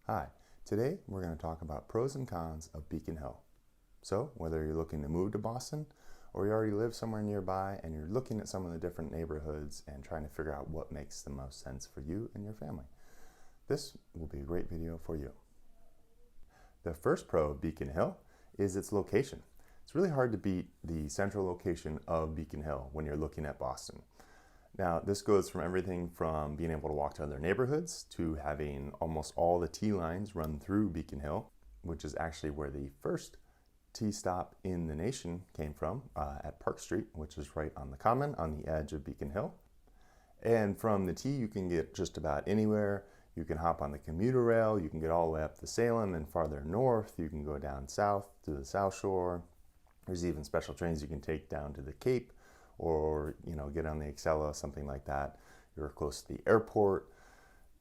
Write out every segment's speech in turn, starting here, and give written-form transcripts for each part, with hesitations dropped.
Hi, today we're going to talk about pros and cons of Beacon Hill. So, whether you're looking to move to Boston or you already live somewhere nearby and you're looking at some of the different neighborhoods and trying to figure out what makes the most sense for you and your family, this will be a great video for you. The first pro of Beacon Hill is its location. It's really hard to beat the central location of Beacon Hill when you're looking at Boston. Now, this goes from everything from being able to walk to other neighborhoods to having almost all the T lines run through Beacon Hill, which is actually where the first T stop in the nation came from, at Park Street, which is right on the Common on the edge of Beacon Hill. And from the T, you can get just about anywhere. You can hop on the commuter rail, you can get all the way up to Salem and farther north. You can go down south to the South Shore. There's even special trains you can take down to the Cape, or get on the Acela, something like that. You're close to the airport,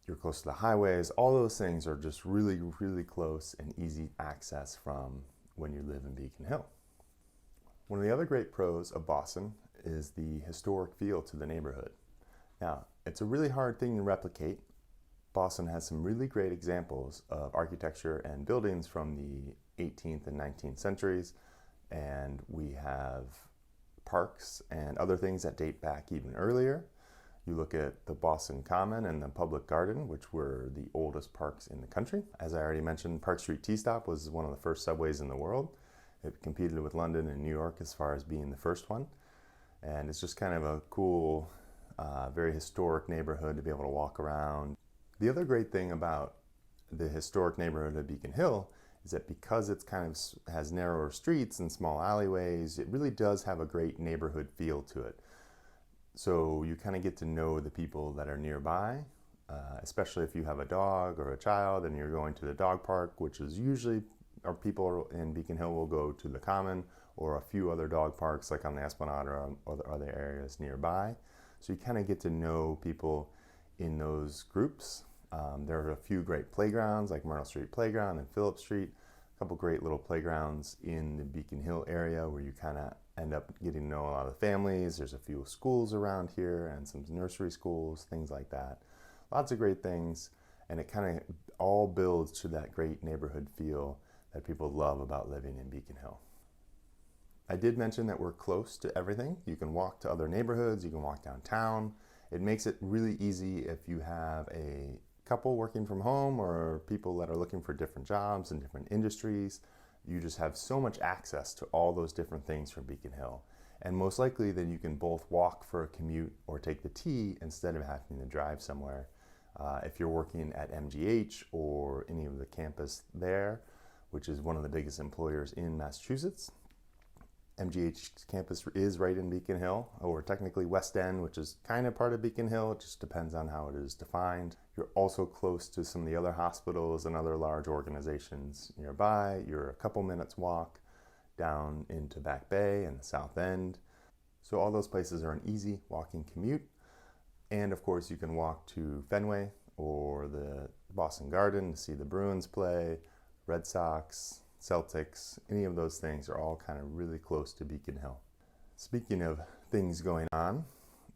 you're close to the highways. All those things are just really, really close and easy access from when you live in Beacon Hill. One of the other great pros of Boston is the historic feel to the neighborhood. Now, it's a really hard thing to replicate. Boston has some really great examples of architecture and buildings from the 18th and 19th centuries, and we have parks and other things that date back even earlier. You look at the Boston Common and the Public Garden, which were the oldest parks in the country. As I already mentioned, Park Street T-Stop was one of the first subways in the world. It competed with London and New York as far as being the first one. And it's just kind of a cool, very historic neighborhood to be able to walk around. The other great thing about the historic neighborhood of Beacon Hill is that because it's kind of has narrower streets and small alleyways, it really does have a great neighborhood feel to it. So you kind of get to know the people that are nearby, especially if you have a dog or a child and you're going to the dog park, which is usually, our people in Beacon Hill will go to the Common or a few other dog parks like on the Esplanade or other areas nearby. So you kind of get to know people in those groups. There are a few great playgrounds like Myrtle Street Playground and Phillip Street, a couple great little playgrounds in the Beacon Hill area where you kind of end up getting to know a lot of the families. There's a few schools around here and some nursery schools, things like that. Lots of great things, and it kind of all builds to that great neighborhood feel that people love about living in Beacon Hill. I did mention that we're close to everything. You can walk to other neighborhoods, you can walk downtown. It makes it really easy if you have a couple working from home or people that are looking for different jobs and different industries. You just have so much access to all those different things from Beacon Hill. And most likely then you can both walk for a commute or take the T instead of having to drive somewhere. If you're working at MGH or any of the campus there, which is one of the biggest employers in Massachusetts, MGH campus is right in Beacon Hill, or technically West End, which is kind of part of Beacon Hill. It just depends on how it is defined. You're also close to some of the other hospitals and other large organizations nearby. You're a couple minutes walk down into Back Bay and the South End. So all those places are an easy walking commute. And of course you can walk to Fenway or the Boston Garden to see the Bruins play, Red Sox, Celtics. Any of those things are all kind of really close to Beacon Hill. Speaking of things going on,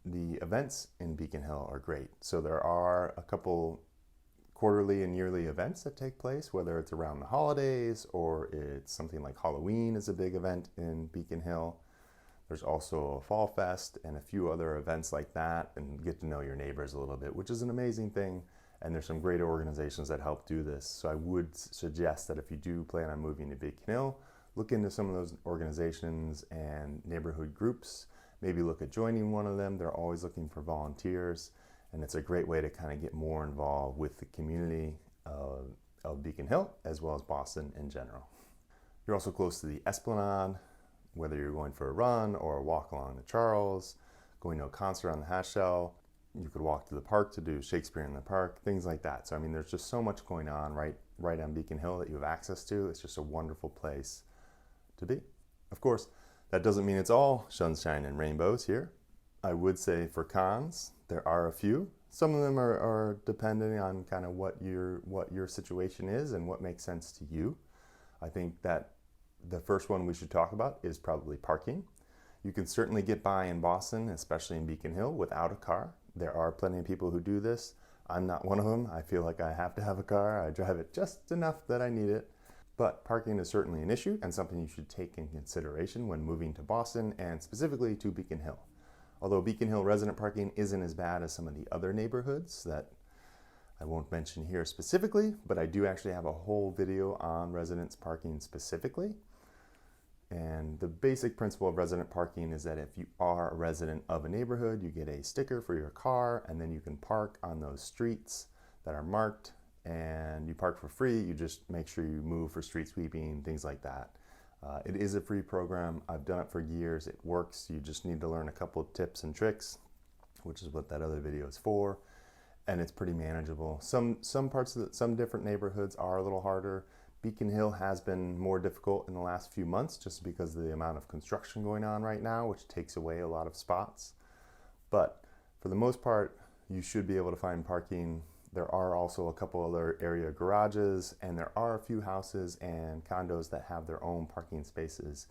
the events in Beacon Hill are great. So there are a couple quarterly and yearly events that take place, whether it's around the holidays or it's something like Halloween is a big event in Beacon Hill. There's also a Fall Fest and a few other events like that, and get to know your neighbors a little bit, which is an amazing thing. And there's some great organizations that help do this. So I would suggest that if you do plan on moving to Beacon Hill, look into some of those organizations and neighborhood groups. Maybe look at joining one of them. They're always looking for volunteers. And it's a great way to kind of get more involved with the community of Beacon Hill, as well as Boston in general. You're also close to the Esplanade, whether you're going for a run or a walk along the Charles, going to a concert on the Half Shell. You could walk to the park to do Shakespeare in the Park, things like that. So I mean, there's just so much going on right on Beacon Hill that you have access to. It's just a wonderful place to be. Of course, that doesn't mean it's all sunshine and rainbows here. I would say for cons, there are a few. Some of them are depending on kind of what your situation is and what makes sense to you. I think that the first one we should talk about is probably parking. You can certainly get by in Boston, especially in Beacon Hill, without a car. There are plenty of people who do this. I'm not one of them. I feel like I have to have a car. I drive it just enough that I need it. But parking is certainly an issue and something you should take in consideration when moving to Boston and specifically to Beacon Hill. Although Beacon Hill resident parking isn't as bad as some of the other neighborhoods that I won't mention here specifically, but I do actually have a whole video on residence parking specifically. And the basic principle of resident parking is that if you are a resident of a neighborhood, you get a sticker for your car, and then you can park on those streets that are marked, and you park for free. You just make sure you move for street sweeping, things like that. It is a free program. I've done it for years. It works. You just need to learn a couple of tips and tricks, which is what that other video is for. And it's pretty manageable. Some different neighborhoods are a little harder. Beacon Hill has been more difficult in the last few months just because of the amount of construction going on right now, which takes away a lot of spots. But for the most part, you should be able to find parking. There are also a couple other area garages, and there are a few houses and condos that have their own parking spaces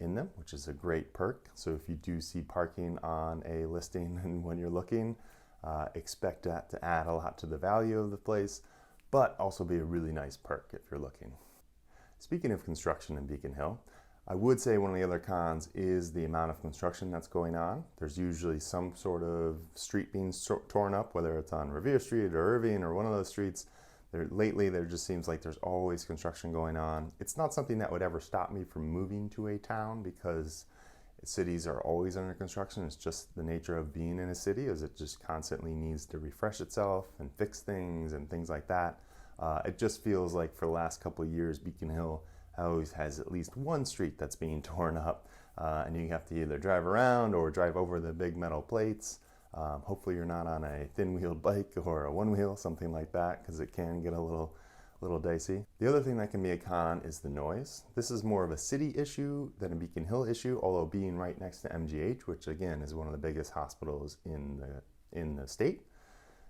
in them, which is a great perk. So if you do see parking on a listing and when you're looking, expect that to add a lot to the value of the place, but also be a really nice perk if you're looking. Speaking of construction in Beacon Hill, I would say one of the other cons is the amount of construction that's going on. There's usually some sort of street being torn up, whether it's on Revere Street or Irving or one of those streets. Lately, there just seems like there's always construction going on. It's not something that would ever stop me from moving to a town because cities are always under construction. It's just the nature of being in a city, is it just constantly needs to refresh itself and fix things and things like that. It just feels like for the last couple of years, Beacon Hill always has at least one street that's being torn up, and you have to either drive around or drive over the big metal plates. Hopefully you're not on a thin-wheeled bike or a one-wheel, something like that, because it can get a little dicey. The other thing that can be a con is the noise. This is more of a city issue than a Beacon Hill issue, although being right next to MGH, which again is one of the biggest hospitals in the state.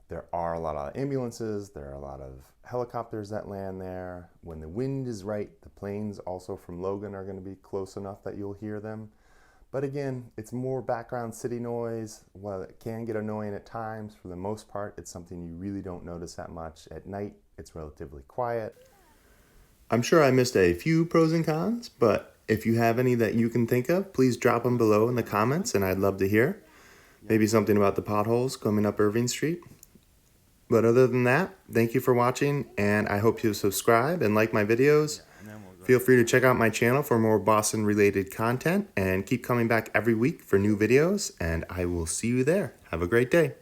There are a lot of ambulances, there are a lot of helicopters that land there. When the wind is right, the planes also from Logan are going to be close enough that you'll hear them. But again, it's more background city noise. While it can get annoying at times, for the most part, it's something you really don't notice that much. At night, it's relatively quiet. I'm sure I missed a few pros and cons, but if you have any that you can think of, please drop them below in the comments, and I'd love to hear. Maybe something about the potholes coming up Irving Street. But other than that, thank you for watching, and I hope you subscribe and like my videos. Feel free to check out my channel for more Boston-related content, and keep coming back every week for new videos, and I will see you there. Have a great day.